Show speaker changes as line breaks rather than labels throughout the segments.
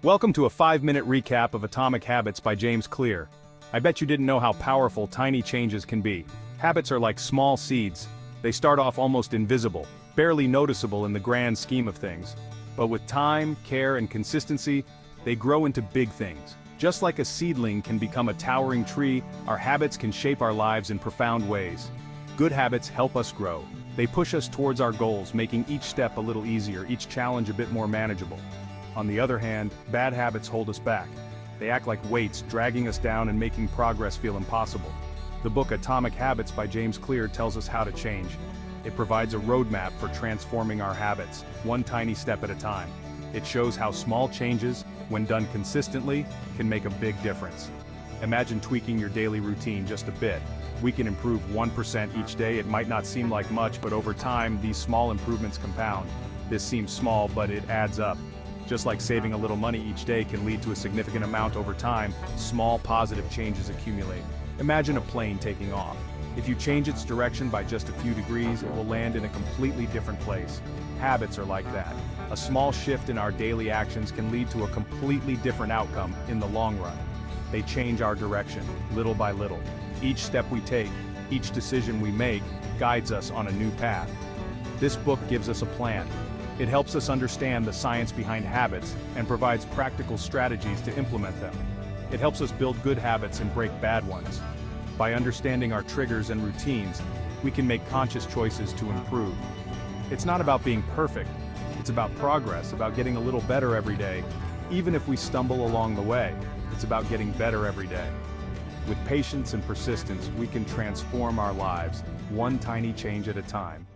Welcome to a 5-minute recap of Atomic Habits by James Clear. I bet you didn't know how powerful tiny changes can be. Habits are like small seeds. They start off almost invisible, barely noticeable in the grand scheme of things. But with time, care, and consistency, they grow into big things. Just like a seedling can become a towering tree, our habits can shape our lives in profound ways. Good habits help us grow. They push us towards our goals, making each step a little easier, each challenge a bit more manageable. On the other hand, bad habits hold us back. They act like weights, dragging us down and making progress feel impossible. The book Atomic Habits by James Clear tells us how to change. It provides a roadmap for transforming our habits, one tiny step at a time. It shows how small changes, when done consistently, can make a big difference. Imagine tweaking your daily routine just a bit. We can improve 1% each day. It might not seem like much, but over time, these small improvements compound. This seems small, but it adds up. Just like saving a little money each day can lead to a significant amount over time, small positive changes accumulate. Imagine a plane taking off. If you change its direction by just a few degrees, it will land in a completely different place. Habits are like that. A small shift in our daily actions can lead to a completely different outcome in the long run. They change our direction, little by little. Each step we take, each decision we make, guides us on a new path. This book gives us a plan. It helps us understand the science behind habits and provides practical strategies to implement them. It helps us build good habits and break bad ones. By understanding our triggers and routines, we can make conscious choices to improve. It's not about being perfect. It's about progress, about getting a little better every day. Even if we stumble along the way, it's about getting better every day. With patience and persistence, we can transform our lives, one tiny change at a time.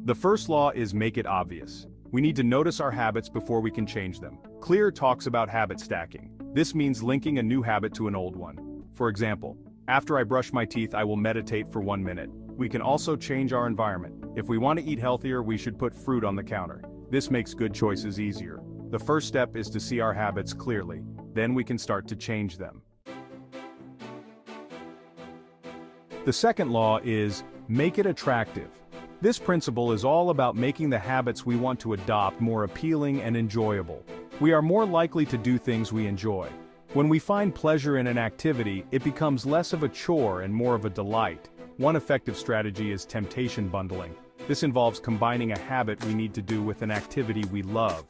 The first law is make it obvious. We need to notice our habits before we can change them. Clear talks about habit stacking. This means linking a new habit to an old one. For example, after I brush my teeth, I will meditate for 1 minute. We can also change our environment. If we want to eat healthier, we should put fruit on the counter. This makes good choices easier. The first step is to see our habits clearly. Then we can start to change them. The second law is make it attractive. This principle is all about making the habits we want to adopt more appealing and enjoyable. We are more likely to do things we enjoy. When we find pleasure in an activity, it becomes less of a chore and more of a delight. One effective strategy is temptation bundling. This involves combining a habit we need to do with an activity we love.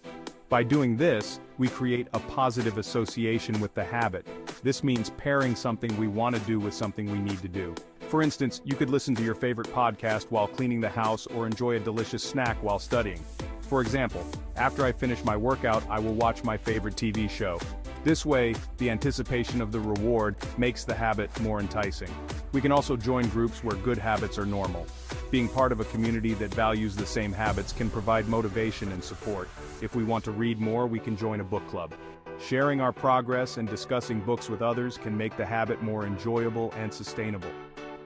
By doing this, we create a positive association with the habit. This means pairing something we want to do with something we need to do. For instance, you could listen to your favorite podcast while cleaning the house or enjoy a delicious snack while studying. For example, after I finish my workout, I will watch my favorite TV show. This way, the anticipation of the reward makes the habit more enticing. We can also join groups where good habits are normal. Being part of a community that values the same habits can provide motivation and support. If we want to read more, we can join a book club. Sharing our progress and discussing books with others can make the habit more enjoyable and sustainable.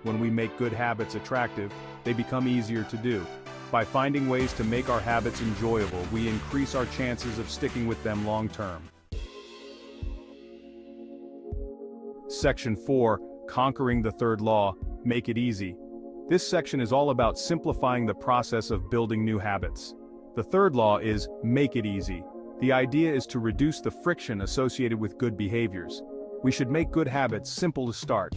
When we make good habits attractive, they become easier to do. By finding ways to make our habits enjoyable, we increase our chances of sticking with them long term. Section 4, Conquering the Third Law, Make it easy. This section is all about simplifying the process of building new habits. The third law is make it easy. The idea is to reduce the friction associated with good behaviors. We should make good habits simple to start.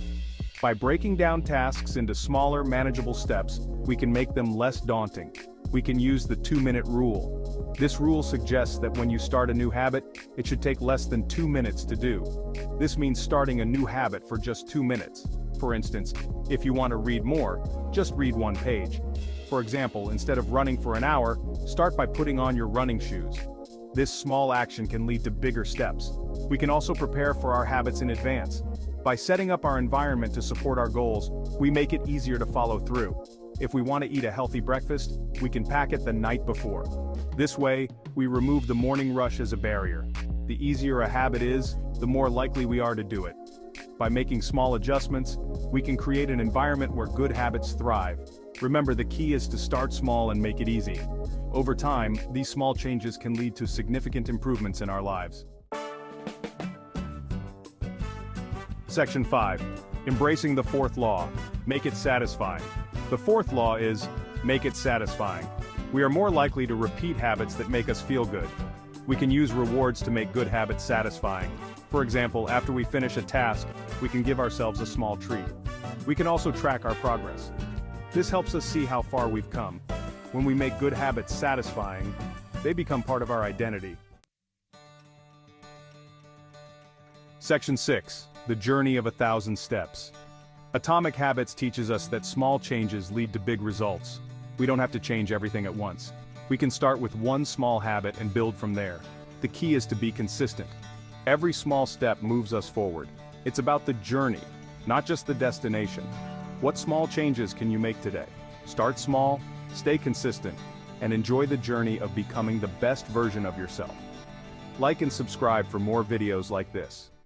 By breaking down tasks into smaller, manageable steps, we can make them less daunting. We can use the 2-minute rule. This rule suggests that when you start a new habit, it should take less than 2 minutes to do. This means starting a new habit for just 2 minutes. For instance, if you want to read more, just read 1 page. For example, instead of running for an hour, start by putting on your running shoes. This small action can lead to bigger steps. We can also prepare for our habits in advance. By setting up our environment to support our goals, we make it easier to follow through. If we want to eat a healthy breakfast, we can pack it the night before. This way, we remove the morning rush as a barrier. The easier a habit is, the more likely we are to do it. By making small adjustments, we can create an environment where good habits thrive. Remember, the key is to start small and make it easy. Over time, these small changes can lead to significant improvements in our lives. Section 5. Embracing the fourth law. Make it satisfying. The fourth law is, make it satisfying. We are more likely to repeat habits that make us feel good. We can use rewards to make good habits satisfying. For example, after we finish a task, we can give ourselves a small treat. We can also track our progress. This helps us see how far we've come. When we make good habits satisfying, they become part of our identity. Section 6. The Journey of 1,000 Steps. Atomic Habits teaches us that small changes lead to big results. We don't have to change everything at once. We can start with one small habit and build from there. The key is to be consistent. Every small step moves us forward. It's about the journey, not just the destination. What small changes can you make today? Start small, stay consistent, and enjoy the journey of becoming the best version of yourself. Like and subscribe for more videos like this.